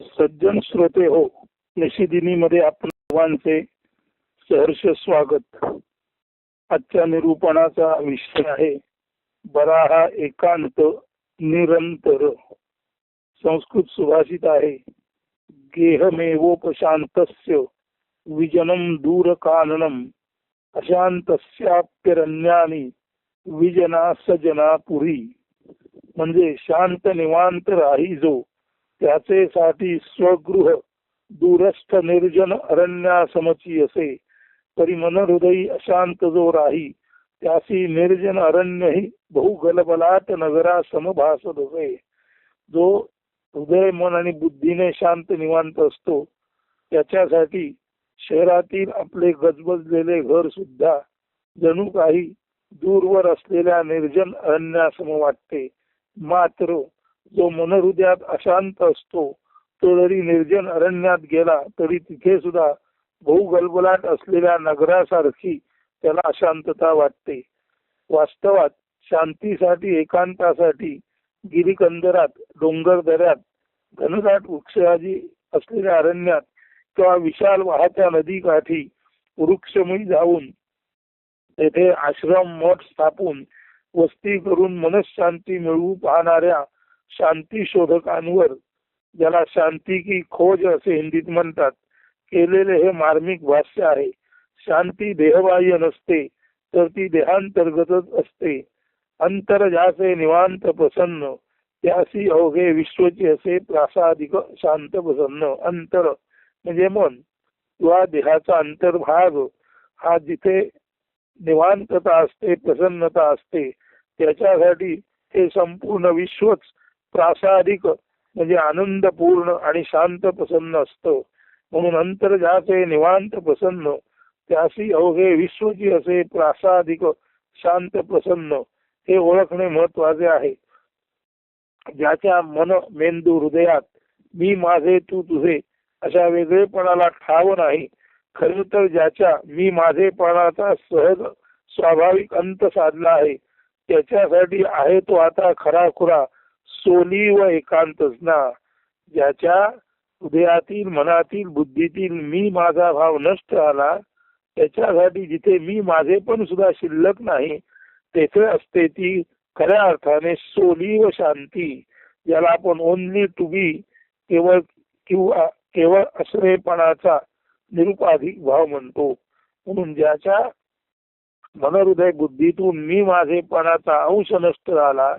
सज्जन श्रोते हो, निशिदिनीमध्ये आपण सर्वांचे सहर्ष स्वागत. आजच्या निरूपणाचा विषय आहे बरा हा एकांत निरंतर. संस्कृत सुभाषित आहे, गेहमेवोपशांतस्य विजनम दूर काननम अशांतस्याप्यरण्यानी विजना सजना पुरी. म्हणजे शांत निवांत राही जो, त्याचे साठी स्वगृह दूरस्थ निर्जन अरण्यासमची असे. तरी मन हृदयी अशांत जो राही, त्यासी निर्जन अरण्यही बहुगलबलाट नगरा समभासत असे. जो हृदय मन आणि बुद्धीने शांत निवांत असतो, त्याच्यासाठी शहरातील आपले गजबजलेले घर सुद्धा जणू काही दूरवर असलेल्या निर्जन अरण्यासम वाटते. मात्र जो मनहृदयात अशांत असतो, तो जरी निर्जन अरण्यात गेला तरी तिथे सुद्धा बहुगलबलाट असलेल्या नगरासारखी त्याला अशांतता वाटते. वास्तवात शांतीसाठी, एकांतासाठी गिरीकंदरात, डोंगर दऱ्यात, घनदाट वृक्षादी असलेल्या अरण्यात किंवा विशाल वाहत्या नदीकाठी वृक्षमुळी जाऊन तेथे आश्रम मठ स्थापून वस्ती करून मनशांती मिळवू पाहणाऱ्या शांती शोधकांवर, ज्याला शांती की खोज असे हिंदीत म्हणतात, केलेले हे मार्मिक भाष्य आहे. शांती देहबाह्य नसते, तर ती देहांतर्गतच असते. अंतर ज्याचे निवांत प्रसन्न, त्यासी अवघे विश्वची असे प्रासादिक शांत प्रसन्न. अंतर म्हणजे मन किंवा देहाचा अंतर्भाग, हा जिथे निवांतता असते, प्रसन्नता असते, त्याच्यासाठी हे संपूर्ण विश्वच प्रासादिक म्हणजे आनंदपूर्ण आणि शांत प्रसन्न असतं. म्हणून अंतर ज्याचे निवांत प्रसन्न, त्यासी अवघे विश्वची असे प्रासादिक शांत प्रसन्न, हे ओळखणे महत्वाचे आहे. ज्याच्या मन मेंदू हृदयात मी माझे तू तुझे अशा वेगळेपणाला ठाव नाही, खरे तर ज्याच्या मी माझेपणाचा सहज स्वाभाविक अंत साधला आहे, त्याच्यासाठी आहे तो आता खराखुरा सोली व एकांतच ना. ज्याच्या हृदयातील, मनातील, बुद्धीतील मी माझा भाव नष्ट झाला, त्याच्यासाठी जिथे मी माझे पण सुद्धा शिल्लक नाही, तेथे असते ती खऱ्या अर्थाने सोली व शांती, ज्याला आपण ओनली टू बी, केवळ किंवा केवळ असलेपणाचा निरुपाधिक भाव म्हणतो. म्हणून ज्याच्या मनहृदय बुद्धीतून मी माझेपणाचा अंश नष्ट झाला,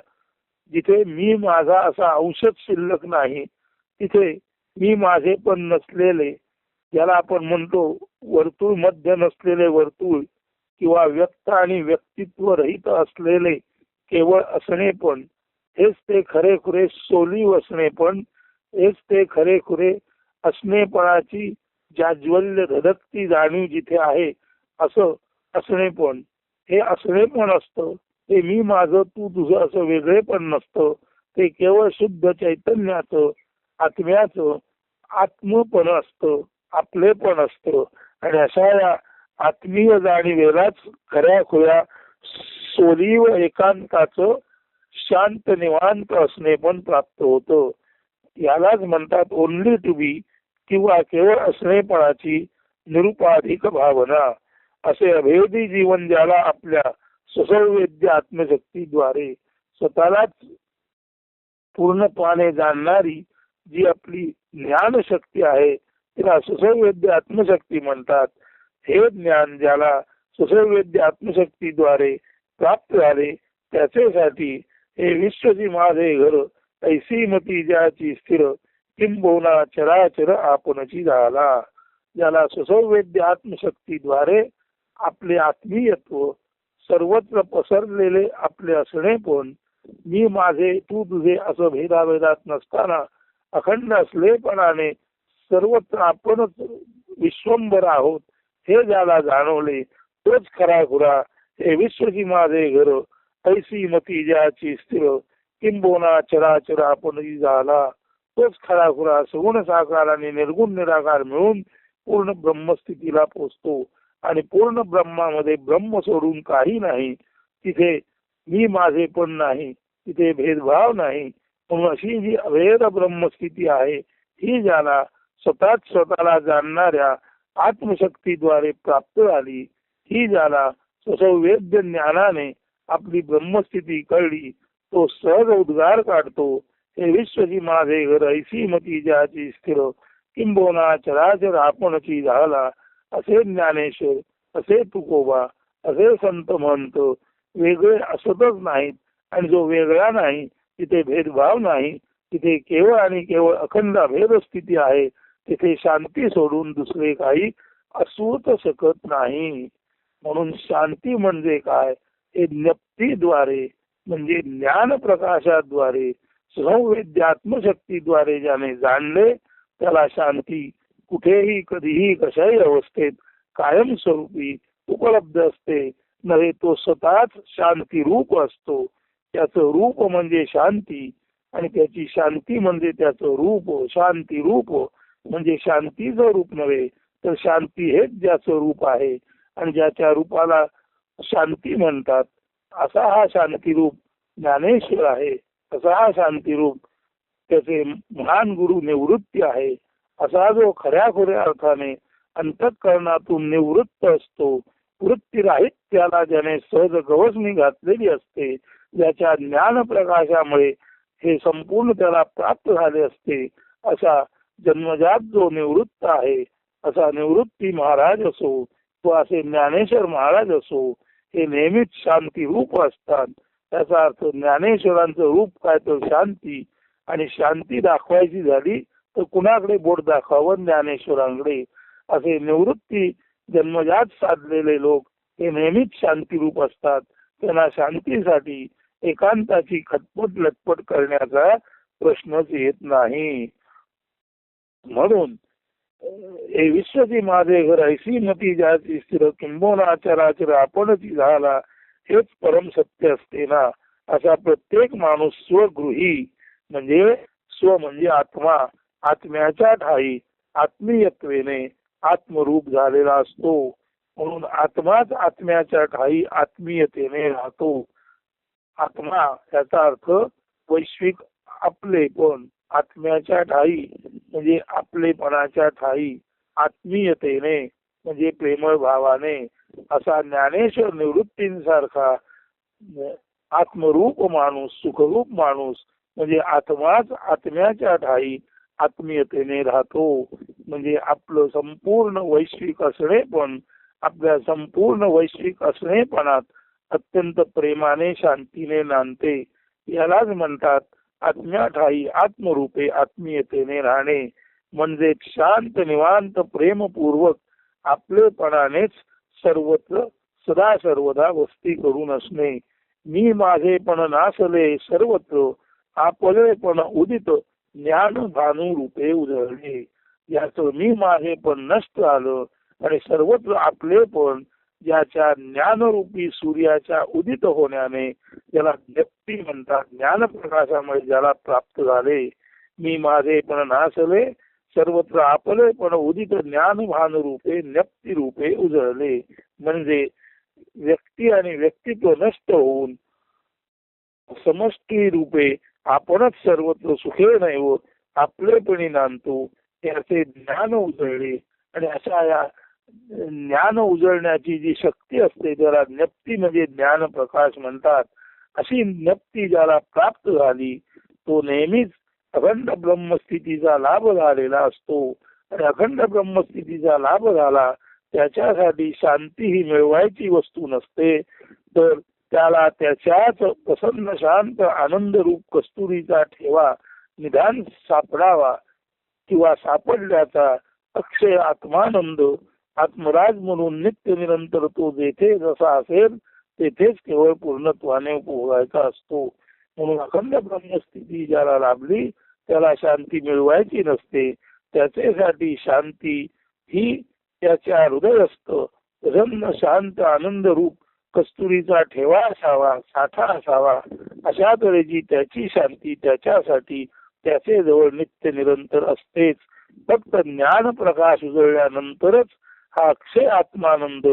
जिथे मी माझा असा अंशच शिल्लक नाही, तिथे मी माझे पण नसलेले, ज्याला आपण म्हणतो वर्तुळ मध्य नसलेले वर्तुळ, किंवा व्यक्त आणि व्यक्तित्व रहित असलेले केवळ असणेपण, हेच ते खरेखुरे सोली असणेपण, हेच ते खरेखुरे असणेपणाची जाज्वल्य धडकती जाणीव जिथे आहे, असं असणेपण. हे असणेपण असतं, ते मी माझं तू तुझं असं वेगळेपण नसतं. ते केवळ शुद्ध चैतन्याचं, आत्म्याचं आत्मपण असतं, आपलेपण असतं. आणि अशा या आत्मीय जाणीवेलाच खऱ्या खुऱ्या सोली व एकांताचं शांत निवांत असणे पण प्राप्त होतं. यालाच म्हणतात ओनली टू बी, किंवा केवळ असणेपणाची निरुपाधिक भावना. असे अभेदी जीवन ज्याला आपल्या सुसंवेद्य आत्मशक्तीद्वारे स्वतःलाच पूर्णपणे जाणणारी जी आपली ज्ञानशक्ती आहे, तिला सुसंवेद्य आत्मशक्ती म्हणतात. हे ज्ञान ज्याला सुसंवेद्य आत्मशक्तीद्वारे प्राप्त झाले, त्याच्यासाठी हे विश्वची माझे घर, ऐसी मती ज्याची स्थिर, किंबहुना चराचर आपणची झाला. ज्याला सुसंवेद्य आत्मशक्तीद्वारे आपले आत्मीयत्व, सर्वत्र पसरलेले आपले असणेपण, मी माझे तू तुझे असं भेदाभेदात नसताना अखंड असलेपणाने सर्वत्र आपणच विश्वंभर आहोत, हे ज्याला जाणवले, तोच खराखुरा हे विश्वची माझे घर, ऐसी मती ज्याची स्थिर, किंबहुना चराचर आपणही झाला. तोच खराखुरा सगुण साकार आणि निर्गुण निराकार मिळून पूर्ण ब्रह्मस्थितीला पोचतो. आणि पूर्ण ब्रह्मामध्ये ब्रह्म सोडून काही नाही, तिथे मी माझे पण नाही, तिथे भेदभाव नाही. म्हणून अशी जी अभेद ब्रह्मस्थिती आहे, ही ज्याला स्वतःला जाणणाऱ्या आत्मशक्तीद्वारे प्राप्त झाली, ही ज्याला ससंवेद्य ज्ञानाने आपली ब्रह्मस्थिती कळली, तो सहज उद्गार काढतो, हे विश्वची माझे घर ऐसी मती ज्याची स्थिर, किंबोना चराचर आपणची झाला. असे ज्ञानेश्वर, असे तुकोबा, असे संत म्हणत वेगळे असतच नाहीत. आणि जो वेगळा नाही तिथे भेदभाव नाही, तिथे केवळ आणि केवळ अखंड भेद स्थिती आहे. तिथे शांती सोडून दुसरे काही असूच शकत नाही. म्हणून शांती म्हणजे काय, हे ज्ञप्तीद्वारे म्हणजे ज्ञान प्रकाशाद्वारे संवेद्यात्मशक्तीद्वारे ज्याने जाणले त्याला शांती कुठेही कधीही कशाही अवस्थेत कायमस्वरूपी उपलब्ध असते. नव्हे तो स्वतःच शांती रूप असतो. त्याचं रूप म्हणजे शांती आणि त्याची शांती म्हणजे त्याचं रूप. शांती रूप म्हणजे शांतीचं रूप नव्हे तर शांती हेच ज्याचं रूप आहे आणि ज्याच्या रूपाला शांती म्हणतात. असा हा शांती रूप ज्ञानेश्वर आहे. असा हा शांती रूप त्याचे महान गुरु निवृत्ती आहे. असा जो खऱ्या अर्थाने अंतःकरणातून निवृत्त असतो, वृत्तीराहित त्याला ज्याने सहज गवसणी घातलेली असते, ज्याच्या ज्ञान प्रकाशामुळे हे संपूर्ण त्याला प्राप्त झाले असते, असा जन्मजात जो निवृत्त आहे, असा निवृत्ती महाराज असो तो असे ज्ञानेश्वर महाराज असो, हे नेहमीच शांती रूप असतात. त्याचा अर्थ ज्ञानेश्वरांचं रूप काय तर शांती, आणि शांती दाखवायची झाली तर कुणाकडे बोट दाखवावं, ज्ञानेश्वरांकडे. असे निवृत्ती जन्मजात साधलेले लोक हे नेहमीच शांती रूप असतात. त्यांना शांतीसाठी एकांताची खटपट लटपट करण्याचा प्रश्नच येत नाही. म्हणून हे विश्वची माझे घर ऐसी मती ज्याची स्थिर, किंबोना चराचर आपणची झाला, हेच परम सत्य असते ना. असा प्रत्येक माणूस स्वगृही म्हणजे स्व म्हणजे आत्मा, आत्म्याच्या ठाई आत्मीयत्वेने आत्मरूप झालेला असतो. म्हणून आत्माच आत्म्याच्या ठाई आत्मीयतेने राहतो. आत्मा याचा अर्थ वैश्विक आपलेपण, आत्म्याच्या ठाई म्हणजे आपलेपणाच्या ठाई, आत्मीयतेने म्हणजे प्रेमळ भावाने. असा ज्ञानेश्वर निवृत्तींसारखा आत्मरूप माणूस, सुखरूप माणूस म्हणजे आत्माच आत्म्याच्या ठाई आत्मीयतेने राहतो. म्हणजे आपलं संपूर्ण वैश्विक असणे पण आपल्या संपूर्ण वैश्विक असणेपणात अत्यंत प्रेमाने शांतीने नांदते. यालाच म्हणतात आत्म्या ठाई आत्मरूपे आत्मीयतेने राहणे. म्हणजे शांत निवांत प्रेमपूर्वक आपलेपणानेच सर्वत्र सदा सर्वदा वस्ती करून असणे. मी माझेपण नासले सर्वत्र, आपलेपण उदित ज्ञान भानू रूपे उजळले. याचं मी माझेपण नष्ट झालं आणि सर्वत्र आपलेपण ज्याच्या ज्ञानरूपी सूर्याच्या उदित होण्याने, ज्याला ज्ञप्ती म्हणतात, ज्ञान प्रकाशामुळे ज्याला प्राप्त झाले. मी माझेपण नासले सर्वत्र आपलेपण उदित ज्ञान भानुरूपे ज्ञप्ती रूपे उजळले. म्हणजे व्यक्ती आणि व्यक्तित्व नष्ट होऊन समष्टी रूपे आपणच सर्वत्र सुखे नैव आपलेपणी नांदतो, त्याचे ज्ञान उजळले. आणि अशा या ज्ञान उजळण्याची जी शक्ती असते त्याला ज्ञप्ती म्हणजे ज्ञान प्रकाश म्हणतात. अशी ज्ञप्ती ज्याला प्राप्त झाली तो नेहमीच अखंड ब्रह्मस्थितीचा लाभ झालेला असतो. आणि अखंड ब्रह्मस्थितीचा लाभ झाला त्याच्यासाठी शांती ही मिळवायची वस्तू नसते, तर त्याला त्याच्याच प्रसन्न शांत आनंद रूप कस्तुरीचा ठेवा निदान सापडावा किंवा सापडल्याचा अक्षय आत्मानंद आत्मराज म्हणून नित्य निरंतर तो जेथे जसा असेल तेथेच केवळ पूर्णत्वाने उपभोगायचा असतो. म्हणून अखंड ब्रह्मस्थिती ज्याला लाभली त्याला शांती मिळवायची नसते. त्याच्यासाठी शांती ही त्याच्या हृदयस्थ प्रसन्न शांत आनंद रूप कस्तुरीचा ठेवा असावा, साठा असावा. अशा तऱ्हेची त्याची शांती त्याच्यासाठी त्याचे जवळ नित्य निरंतर असतेच. फक्त ज्ञान प्रकाश उजळल्यानंतरच हा अक्षय आत्मानंद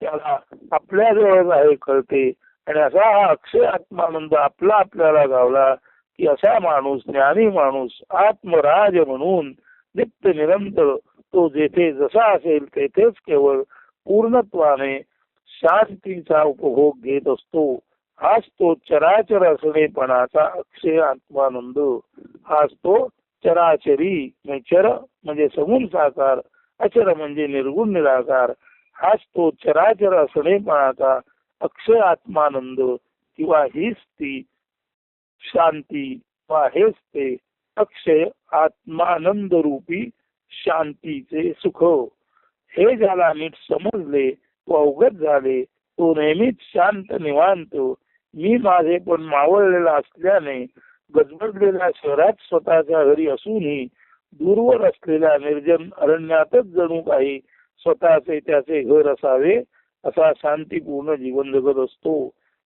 त्याला आपल्या जवळ आहे कळते. आणि असा हा अक्षय आत्मानंद आपला आपल्याला गावला की असा माणूस, ज्ञानी माणूस आत्मराज म्हणून नित्य निरंतर तो जेथे जसा असेल तेथेच केवळ पूर्णत्वाने शांतीचा उपभोग घेत असतो. हाच तो चराचर असणेपणाचा अक्षय आत्मानंद. हाच तो चराचरी, चर म्हणजे समून साकार, अचर म्हणजे निर्गुण निराकार. हाच तो चराचर असणेपणाचा अक्षय आत्मानंद, किंवा हीच ती शांती, वा हेच ते अक्षय आत्मानंद रूपी शांतीचे सुख. हे ज्याला नीट समजले व अवगत झाले तो नेहमीच शांत निवांत मी माझे पण मावळलेला असल्याने गजबजलेल्या शहरात स्वतःच्या घरी असूनही दूरवर असलेल्या निर्जन अरण्यातच जणू काही स्वतःचे त्याचे घर असावे असा शांतीपूर्ण जीवन जगत असतो.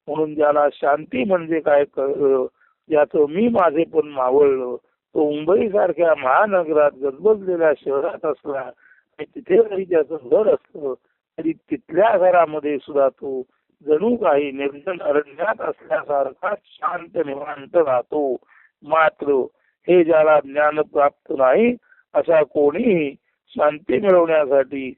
म्हणून ज्याला शांती म्हणजे काय कळलं, ज्याचं मी माझे पण मावळलं, तो मुंबई सारख्या महानगरात गजबजलेल्या शहरात असला आणि तिथे जरी त्याचं घर असलं तरी तिथल्या घरामध्ये सुद्धा तो जणू काही निर्जन अरण्यात असल्यासारखा शांत निवांत राहतो. मात्र हे ज्याला ज्ञान प्राप्त नाही असा कोणीही शांती मिळवण्यासाठी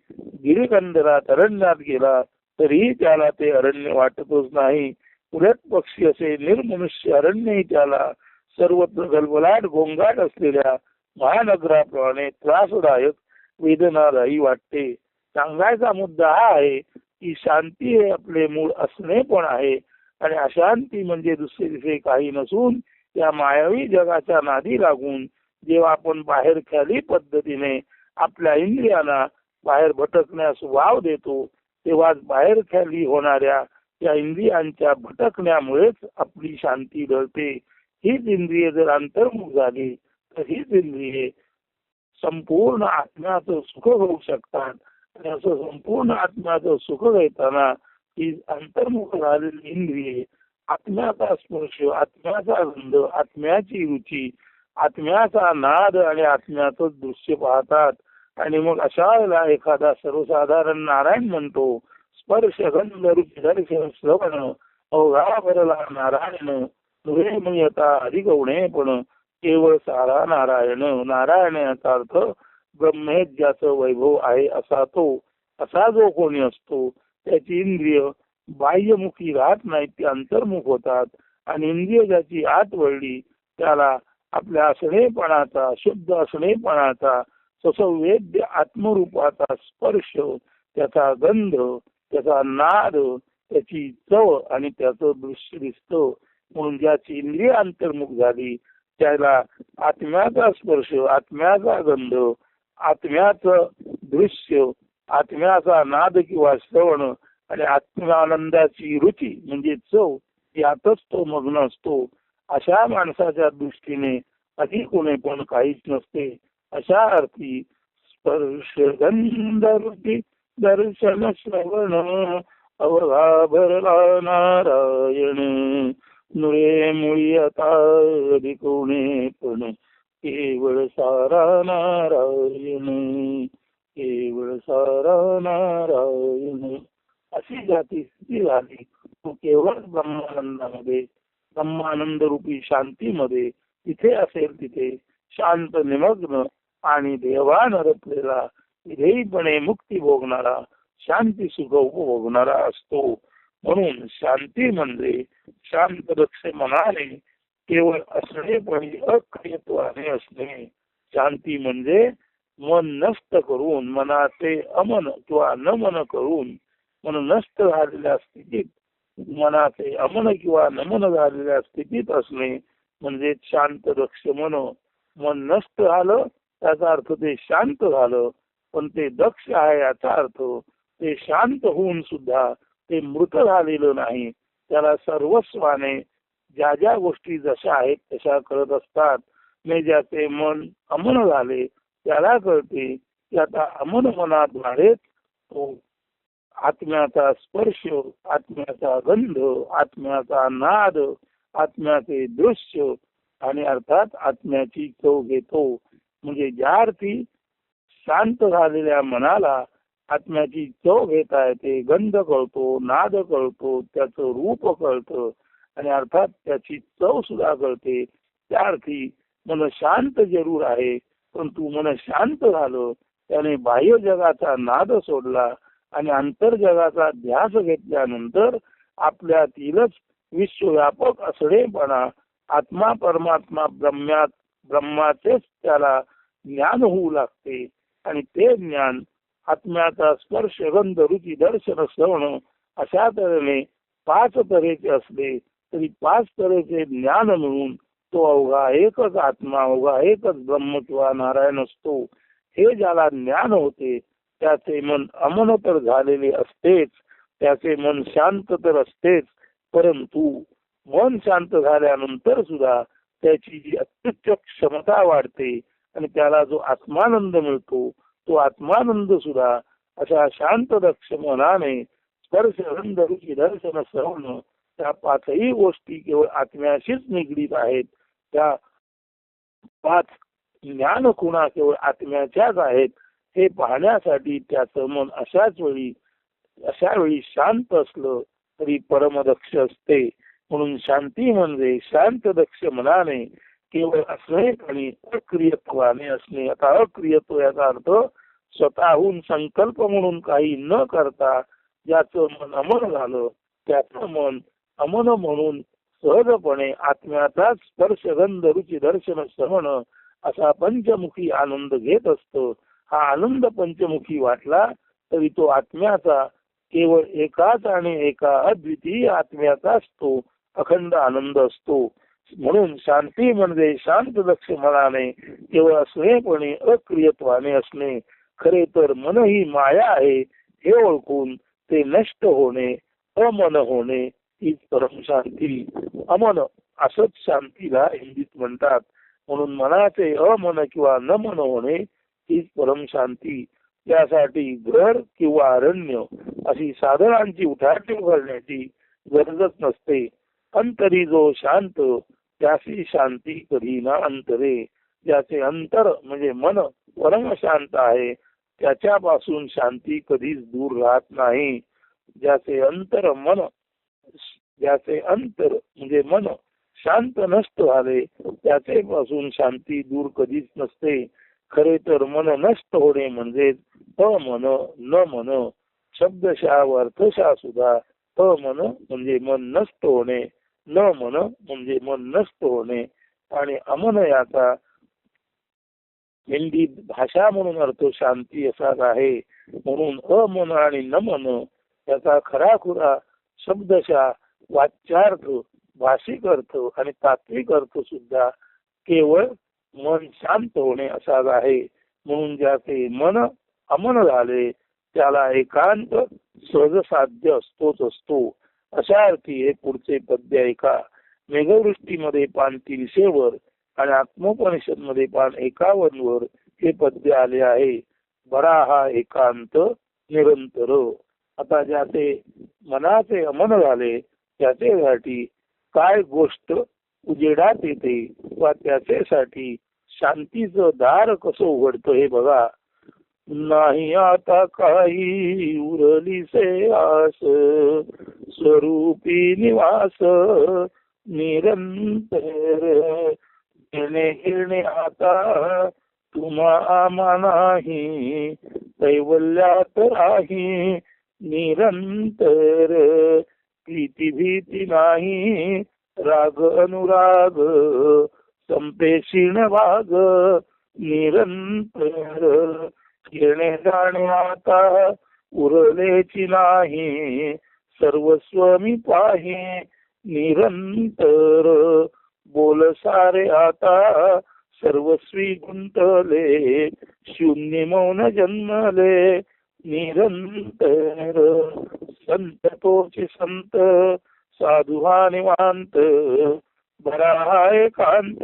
गिरिकंदरात अरण्यात गेला तरीही त्याला ते अरण्य वाटतच नाही. उलट पक्षी असे निर्मनुष्य अरण्यही त्याला सर्वत्र गलबलाट गोंगाट असलेल्या महानगराप्रमाणे त्रासदायक वेदनादायी वाटते. सांगायचा मुद्दा हा आहे की शांती हे आपले मूळ असणे पण आहे आणि अशांती म्हणजे दुसरे दिसे काही नसून या मायावी जगाच्या नादी लागून जेव्हा आपण बाहेर ख्याली पद्धतीने आपल्या इंद्रियांना बाहेर भटकण्यास वाव देतो तेव्हा बाहेर ख्याली होणाऱ्या या इंद्रियांच्या भटकण्यामुळेच आपली शांती ढळते. हीच इंद्रिये जर अंतर्मुख झाली तर हीच इंद्रिये संपूर्ण आत्म्याचं सुख होऊ शकतात. आणि असं संपूर्ण आत्म्याचं सुख घेताना ही अंतर्मुख झालेली इंद्रिये आत्म्याचा स्पर्श, आत्म्याचा गंध, आत्म्याची रुची, आत्म्याचा नाद आणि आत्म्याचं दृश्य पाहतात. आणि मग अशा वेळेला एखादा सर्वसाधारण नारायण म्हणतो, स्पर्श गंध रुची दर्शन श्रवण अवघा भरला नारायण, नुरे मयता अधिकवणे पण केवळ सारा नारायण. नारायण याचा अर्थ ब्रह्मेत ज्याचं वैभव आहे असा तो. असा जो कोणी असतो त्याची इंद्रिय बाह्यमुखी राहत नाहीत, ती अंतर्मुख होतात. आणि इंद्रिय ज्याची आत वळली त्याला आपल्या असणेपणाचा, शुद्ध असणेपणाचा, ससंवेद्य आत्मरूपाचा स्पर्श, त्याचा गंध, त्याचा नाद, त्याची चव आणि त्याचं दृश्य दिसतं. म्हणून ज्याची इंद्रिय अंतर्मुख झाली त्याला आत्म्याचा स्पर्श, आत्म्याचा गंध, आत्म्याचं दृश्य, आत्म्याचा नाद किंवा श्रवण आणि आत्मानंदाची रुची म्हणजे चव यातच तो मग्न असतो. अशा माणसाच्या दृष्टीने अधिक कोणी पण काहीच नसते. अशा अर्थी स्पर्श गंध रुची दर्शन श्रवण अवघा भरला नारायण, नुरे मुळी आता अधिकोणे पण केवळ सारा नारायण, केवळ सारा नारायण. अशी जाती स्थिती झाली तो केवळ ब्रह्मानंदामध्ये, ब्रह्मानंद रूपी शांतीमध्ये तिथे असेल तिथे शांत निमग्न आणि देवान रचलेला विधेयपणे मुक्ती भोगणारा, शांती सुख उपभोगणारा असतो. म्हणून शांती म्हणजे शांत दक्ष मनाने केवळ असणे पण अक्रियत्वाने असणे. शांती म्हणजे मन नष्ट करून, मनाचे अमन किंवा नमन करून, मन नष्ट झालेल्या स्थितीत मनाचे अमन किंवा नमन झालेल्या स्थितीत असणे म्हणजे शांत दक्ष मन. मन नष्ट झालं त्याचा अर्थ ते शांत झालं, पण ते दक्ष आहे याचा अर्थ ते शांत होऊन सुद्धा ते मृत झालेलं नाही. त्याला सर्वस्वाने ज्या ज्या गोष्टी जशा आहेत तशा करत असतात. मी ज्याचे मन अमन झाले त्याला कळते की आता अमन मनाद्वारेच तो आत्म्याचा स्पर्श, आत्म्याचा गंध, आत्म्याचा नाद, आत्म्याचे दृश्य आणि अर्थात आत्म्याची चव घेतो. म्हणजे ज्या अर्थी शांत झालेल्या मनाला आत्म्याची चव घेता येते, गंध कळतो, नाद कळतो, त्याचं रूप कळतं आणि अर्थात त्याची चव सुद्धा कळते. त्या अर्थी मन शांत जरूर आहे परंतु मन शांत झालं, त्याने बाह्य जगाचा नाद सोडला आणि अंतर्जगाचा ध्यास घेतल्यानंतर आपल्यातीलच विश्वव्यापक असणेपणा आत्मा परमात्मा ब्रह्माचेच त्याला ज्ञान होऊ लागते. आणि ते ज्ञान आत्म्याचा स्पर्श गंध रुची दर्शन श्रवण अशा तऱ्हेने 5 तऱ्हेचे असले तरी 5 तऱ्हेचे ज्ञान मिळून तो अवघा एकच आत्मा, अवघा एकच ब्रह्म किंवा नारायण असतो. हे ज्याला ज्ञान होते त्याचे मन अमन तर झालेले असतेच, त्याचे मन शांत तर असतेच, परंतु मन शांत झाल्यानंतर सुद्धा त्याची जी अत्युच्च क्षमता वाढते आणि त्याला जो आत्मानंद मिळतो तो आत्मानंद सुद्धा अशा शांत दक्ष मनाने स्पर्श गंध रुची दर्शन श्रवण त्या 5ही गोष्टी केवळ आत्म्याशीच निगडीत आहेत. त्या 5 ज्ञान खुणा केवळ आत्म्याच्याच आहेत हे पाहण्यासाठी त्याचं मन अशा वेळी शांत असलं तरी परमदक्ष असते. म्हणून शांती म्हणजे शांत दक्ष मनाने केवळ असणे अक्रियत्वाने असणे. आता अक्रियत्व याचा अर्थ स्वतःहून संकल्प म्हणून काही न करता ज्याचं मन अमन झालं त्याचं मन अमन म्हणून सहजपणे आत्म्याचाच स्पर्श गंध रुची दर्शन श्रवण असा पंचमुखी आनंद घेत असतो. हा आनंद पंचमुखी वाटला तरी तो आत्म्याचा केवळ एकाच आणि एका अद्वितीय आत्म्याचा असतो, अखंड आनंद असतो. म्हणून शांती म्हणजे शांत दक्ष मनाने केवळ असणेपणे अक्रियत्वाने असणे. खरे तर मन ही माया आहे हे ओळखून ते नष्ट होणे, अमन होणे हीच परम शांती. अमन असंच शांतीला हिंदीत म्हणतात. म्हणून मनाचे अमन किंवा न मन होणे हीच परम शांती. त्यासाठी घर किंवा अरण्य अशी साधनांची उठाठेव करण्याची गरजच नसते. अंतरी जो शांत त्याची शांती कधी ना अंतरे. ज्याचे अंतर म्हणजे मन परम शांत आहे त्याच्यापासून शांती कधीच दूर राहत नाही. ज्याचे अंतर म्हणजे मन शांत नष्ट झाले त्याचे पासून शांती दूर कधीच नसते. खरे तर मन नष्ट होणे म्हणजे अमन न मन. शब्दशः व अर्थशः सुद्धा अमन म्हणजे मन नष्ट होणे, न मन म्हणजे मन नष्ट होणे आणि अमन याचा हिंदीत भाषा म्हणून अर्थ शांती असाच आहे. म्हणून अमन आणि न मन याचा खराखुरा शब्दशः वाच्यार्थ, भाषिक अर्थ आणि तात्विक अर्थ सुद्धा केवळ मन शांत होणे असाच आहे. म्हणून ज्याचे मन अमन झाले त्याला एकांत सहजसाध्य असतोच असतो. अशा अर्थी हे पुढचे पद्य ऐका. मेघवृष्टीमध्ये पान 300 वर आणि आत्मोपनिषद मध्ये पान 51 वर हे पद्य आले आहे. बरा हा एकांत निरंतर. आता ज्याचे मनाचे अमन झाले त्याच्यासाठी काय गोष्ट उजेडात येते वा त्याच्यासाठी शांतीचं दार कसं उघडतं हे बघा. नाही आता काही उरलीसे आस, स्वरूपी निवास निरंतर. येणे आता तुम्हा नाही, कैवल्यात राही निरंतर. प्रीती भीती नाही, राग अनुराग संपे क्षीण भाग निरंतर. येणे जाणे आता उरलेची नाही, सर्वस्व मी पाही निरंतर. बोल सारे आता सर्वस्वी गुंतले, शून्य मौन जन्मले निरंतर. संत तोचे संत साधू हा निवांत, बरा हा एकांत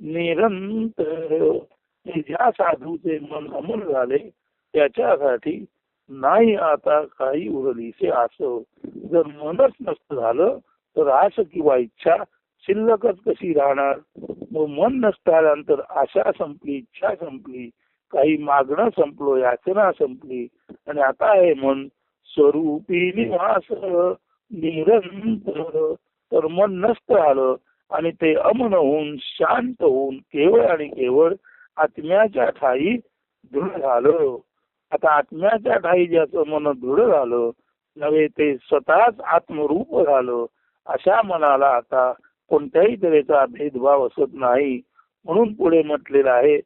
निरंतर. ज्या साधूचे मन अमूल झाले त्याच्यासाठी नाही आता काही उरलीसे आस. जर मनच नसतं झालं तर आश किंवा इच्छा शिल्लकच कशी राहणार. मग मन नसतं आल्यानंतर आशा संपली, इच्छा संपली, काही मागणं संपलो, याचना संपली आणि आता आहे मन स्वरूपी निवास निरंतर. तर मन नसतं आलं आणि ते अमन होऊन शांत होऊन केवळ आणि केवळ आत्म्याच्या ठाई दृढ झालं. आता आत्म्याच्या ठाई ज्याचं मन दृढ झालं नव्हे ते स्वतःच आत्मरूप झालं, अशा मनाला आता कोणत्याही तऱ्हेचा भेदभाव असत नाही. म्हणून पुढे म्हटलेलं आहे,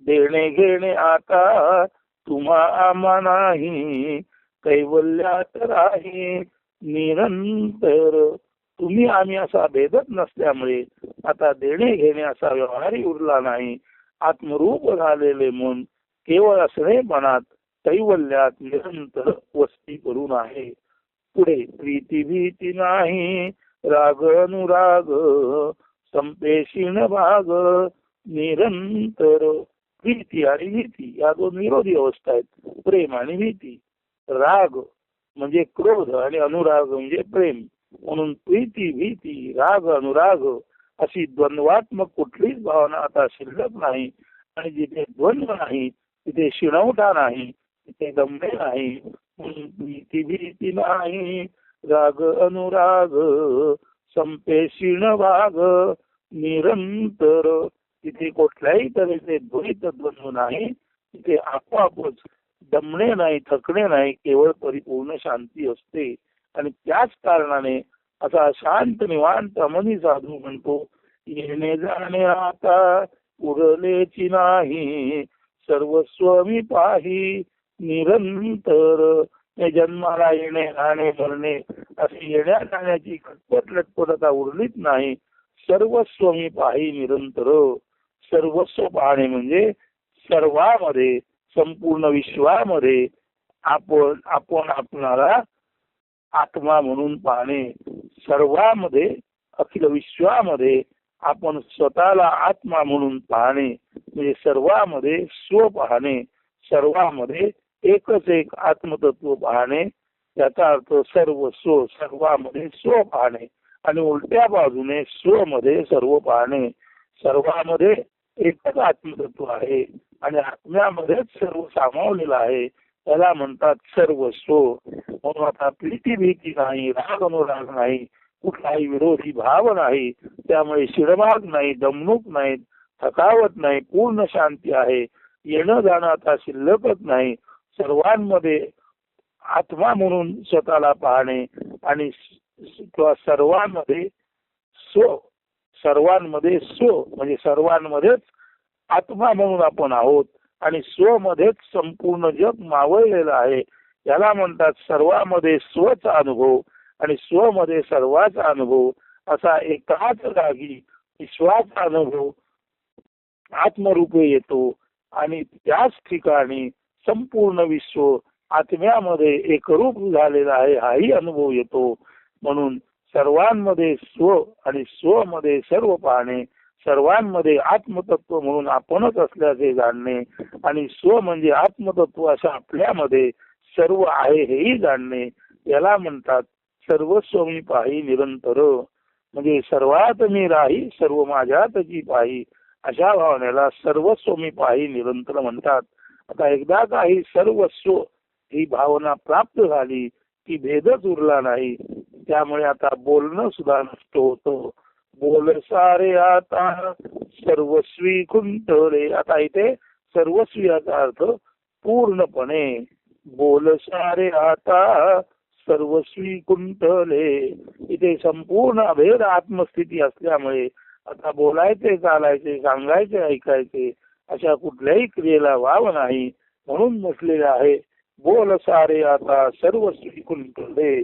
देणे घेणे आता तुम्हा आम्हा नाही, कैवल्यात राही निरंतर. तुम्ही आम्ही असा भेदत नसल्यामुळे आता देणे घेणे असा व्यवहारही उरला नाही. आत्मरूप झालेले मन केवळ असणे मनात कैवल्यात निरंतर वस्ती करून आहे. पुढे प्रीती भीती नाही राग अनुराग संपेशीण भाग निरंतर. प्रीती आणि भीती या दोन विरोधी अवस्था आहेत, प्रेम आणि भीती. राग म्हणजे क्रोध आणि अनुराग म्हणजे प्रेम. म्हणून प्रीती भीती राग अनुराग अशी द्वंद्वात्मक कुठलीच भावना आता शिल्लक नाही. आणि जिथे द्वंद्व नाही तिथे शिणवठा नाही, तिथे दमणे नाही. प्रीती भीती नाही राग अनुराग संपेशीण भाग निरंतर. तिथे कुठल्याही तऱ्हेचे द्वैत द्वंद्व नाही, तिथे आपोआपच दमणे नाही, थकणे नाही, केवळ परिपूर्ण शांती असते. आणि त्याच कारणाने असा शांत निवांत मनी साधू म्हणतो, येणे जाणे आता उरलेची नाही, सर्वस्व मी पाही निरंतर. जन्माला येणे राहणे मरणे अशी येण्या जाण्याची खटपट लटपट आता उरलीच नाही. सर्वस्व मी पाही निरंतर. सर्वस्व पाहणे म्हणजे सर्वामध्ये संपूर्ण विश्वामध्ये आपण आपणाला आत्मा म्हणून पाहणे. सर्वामध्ये अखिल विश्वामध्ये आपण स्वतःला आत्मा म्हणून पाहणे म्हणजे सर्वामध्ये स्व पाहणे. सर्वामध्ये एकच एक आत्मतत्व पाहणे. याचा अर्थ सर्व स्व सर्वामध्ये स्व पाहणे आणि उलट्या बाजूने स्व मध्ये सर्व पाहणे. सर्वामध्ये एकच आत्मतत्व आहे आणि आत्म्यामध्येच सर्व सामावलेलं आहे, त्याला म्हणतात सर्वस्व. म्हणून आता प्रीती भीती नाही, राग अनुराग नाही, कुठलाही विरोधी भाव नाही, त्यामुळे शिरभाग नाही, दमणूक नाही, थकावत नाही, पूर्ण शांती आहे. येणं जाणं आता शिल्लकच नाही. सर्वांमध्ये आत्मा म्हणून स्वतःला पाहणे आणि सर्वांमध्ये स्व सर्वांमध्ये स्व म्हणजे सर्वांमध्येच आत्मा म्हणून आपण आहोत आणि स्व मध्येच संपूर्ण जग मावळलेलं आहे. याला म्हणतात सर्वांमध्ये स्वचा अनुभव आणि स्व मध्ये सर्वाचा अनुभव. असा एकाच जागी विश्वाचा अनुभव आत्मरूपे येतो आणि त्याच ठिकाणी संपूर्ण विश्व आत्म्यामध्ये एकरूप झालेला आहे हाही अनुभव येतो. म्हणून सर्वांमध्ये स्व आणि स्व मध्ये सर्व पाहणे, सर्वांमध्ये आत्मतत्व म्हणून आपणच असल्याचे जाणणे आणि स्व म्हणजे आत्मतत्व अशा आपल्यामध्ये सर्व आहे हेही जाणणे, याला म्हणतात सर्वस्व मी पाही निरंतर. म्हणजे सर्वात मी राही सर्व माझ्यातची पाही अशा भावनेला सर्वस्व मी पाही निरंतर म्हणतात. आता एकदा काही सर्वस्व ही भावना प्राप्त झाली की भेदच उरला नाही. त्यामुळे आता बोलणं सुद्धा नष्ट होतं. बोल सारे आता सर्वस्वी खुंटले. आता इथे सर्वस्वी याचा अर्थ पूर्णपणे. बोल सारे आता सर्वस्वी कुंठले. इथे संपूर्ण अभेद आत्मस्थिती असल्यामुळे आता बोलायचे, चालायचे, सांगायचे, ऐकायचे अशा कुठल्याही क्रियेला वाव नाही. म्हणून म्हटलेले आहे बोल सारे आता सर्वस्वी कुंठले.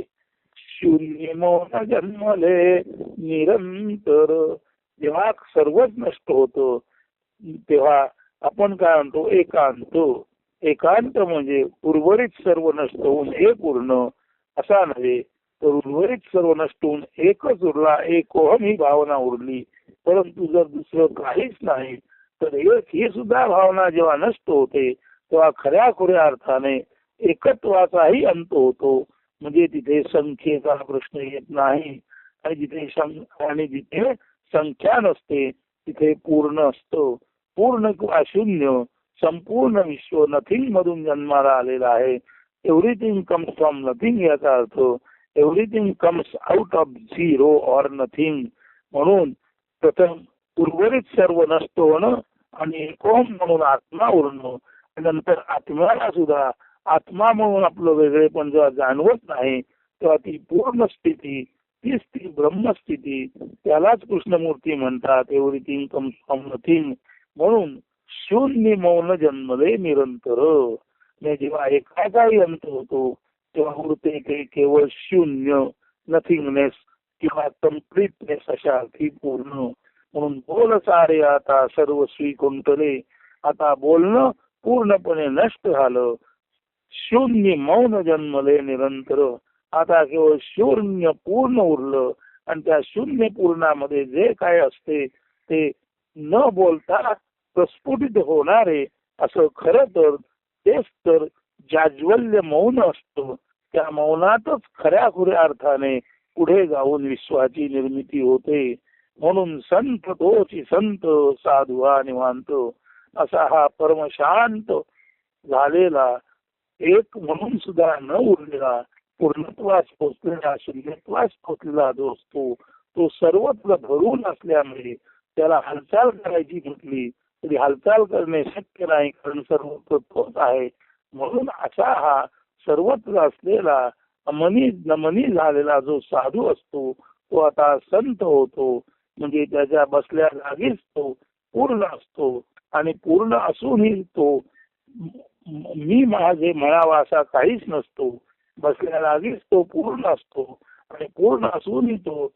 शून्य मौन जन्मले निरंतर. जेव्हा सर्वच नष्ट होतं तेव्हा आपण काय म्हणतो एकांत. एकांत म्हणजे उर्वरित सर्व नष्ट होऊन एक पूर्ण असा नव्हे, तर उर्वरित सर्व नष्ट होऊन एकच उरला, एकोहम ही भावना उरली. परंतु जर दुसरं काहीच नाही तर एक ही सुद्धा भावना जेव्हा नष्ट होते तेव्हा खऱ्या खुऱ्या अर्थाने एकत्वाचाही अंत होतो. म्हणजे तिथे संख्येचा प्रश्न येत नाही आणि जिथे संख्या नसते तिथे पूर्ण असतं. पूर्ण किंवा शून्य संपूर्ण विश्व नथिंग मधून जन्माला आलेला आहे. एव्हरीथिंग कम्स फ्रॉम नथिंग याचा अर्थ everything comes out of zero or nothing. म्हणून प्रथम उर्वरित सर्व नष्ट होणं आणि एकोम म्हणून आत्मा उरणं, नंतर आत्म्याला सुद्धा आत्मा म्हणून आपलं वेगळेपण जेव्हा जाणवत नाही तेव्हा ती पूर्ण स्थिती, तीच ती ब्रह्मस्थिती, त्यालाच कृष्णमूर्ती म्हणतात. Everything comes from nothing. म्हणून शून्य मौन जन्मले निरंतर. जेव्हा एखादाही अंत होतो तेव्हा उरते ते केवळ शून्य, नथिंगनेस किंवा कम्प्लीटनेस अशा अर्थी पूर्ण. म्हणून बोल सारे आता सर्वस्वी कुंटले. आता बोलणं पूर्णपणे नष्ट झालं. शून्य मौन जन्मले निरंतर. आता केवळ शून्य पूर्ण उरलं आणि त्या शून्य पूर्णामध्ये जे काय असते ते न बोलता प्रस्फुटित होणारे असं खरं तर तेच तर जाज्वल्य मौन असतं. त्या मौनातच खऱ्या खुऱ्या अर्थाने पुढे जाऊन विश्वाची निर्मिती होते. म्हणून संत तोची संत साधुवा निवांत असा हा परमशांत झालेला, एक म्हणून सुद्धा न उरलेला, पूर्णत्वास पोचलेला, शून्यत्वास पोचलेला जो असतो तो सर्वत्र भरून असल्यामुळे त्याला हालचाल करायची म्हटली तरी हालचाल करणे शक्य नाही, कारण सर्वत्र तोच आहे. म्हणून असा हा सर्वत्र असलेला अमनी नमनी झालेला जो साधू असतो तो आता संत होतो. म्हणजे त्याच्या बसल्या जागीच तो पूर्ण असतो आणि पूर्ण असूनही तो मी माझे म्हणावा असा काहीच नसतो. बसल्या जागीच तो पूर्ण असतो आणि पूर्ण असूनही तो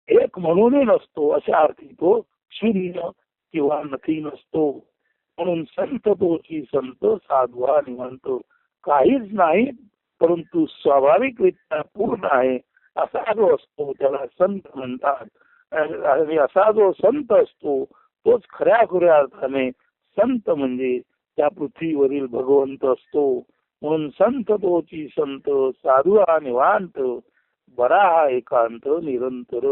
एक म्हणूनही नसतो. अशा अर्थी तो शून्य किंवा नथी नसतो. म्हणून संत तोची संत साधवा निवांत. काहीच नाही परंतु स्वाभाविकरित्या पूर्ण आहे असा जो असतो त्याला संत म्हणतात. आणि असा जो संत असतो तोच खऱ्या खुऱ्या अर्थाने संत म्हणजे त्या पृथ्वीवरील भगवंत असतो. म्हणून संत तोची संत साधू हा निवांत, बरा हा एकांत निरंतर.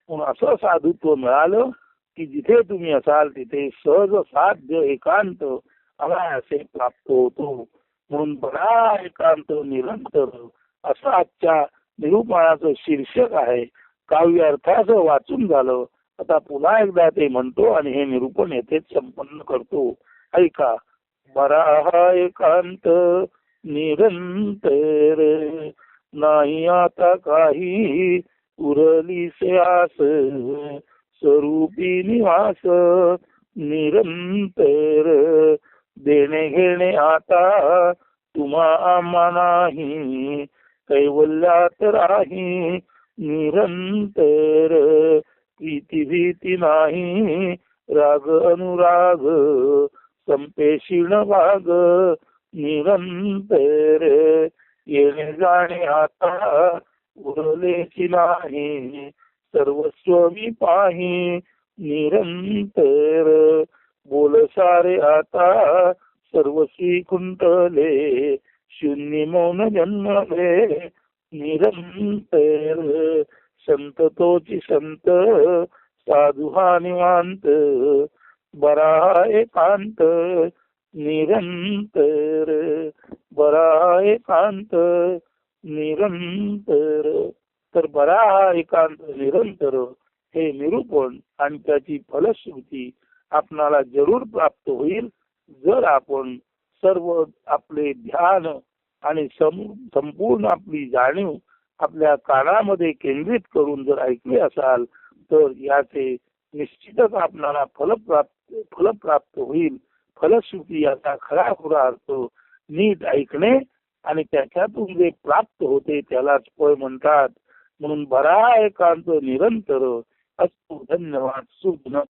म्हणून असं साधुत्व मिळालं की जिथे तुम्ही असाल तिथे सहज साध्य एकांत अनायासे प्राप्त होतो. म्हणून बरा एकांत निरंतर असं आजच्या निरूपणाचं शीर्षक आहे. काव्य अर्थाचं वाचून झालं. आता पुन्हा एकदा ते म्हणतो आणि हे निरूपण येथेच संपन्न करतो. ऐका. बरा एकांत निरंतर, नाही आता काही उरलीसे आस, स्वरूपी निवास निरंतर. देणे घेणे आता तुम्हा आम्हा नाही, कैवल्यात राही निरंतर. प्रीती भीती नाही, राग अनुराग संपेशीण भाग निरंतर. येणे जाणे आता उरलेची नाही, सर्वस्व मी पाही निरंतर. बोल सारे आता सर्वस्वी कुंटले, शून्य मौन जन्मले निरंतर. संत तोची संत साधू हा निवांत, बरा एकांत निरंतर. बरा एकांत निरंतर. तर बरा एकांत निरंतर हे निरूपण आणि त्याची फलश्रुती आपणाला जरूर प्राप्त होईल जर आपण सर्व आपले ध्यान आणि संपूर्ण आपली जाणीव आपल्या कानामध्ये केंद्रित करून जर ऐकले असाल तर याचे निश्चितच आपणाला फलप्राप्त होईल. फलश्रुती याचा खरा खुरा अर्थ नीट ऐकणे आणि त्याच्यातून जे प्राप्त होते त्यालाच फळ म्हणतात. म्हणून बरा एकांत निरंतर असतो. धन्यवाद. शुभ.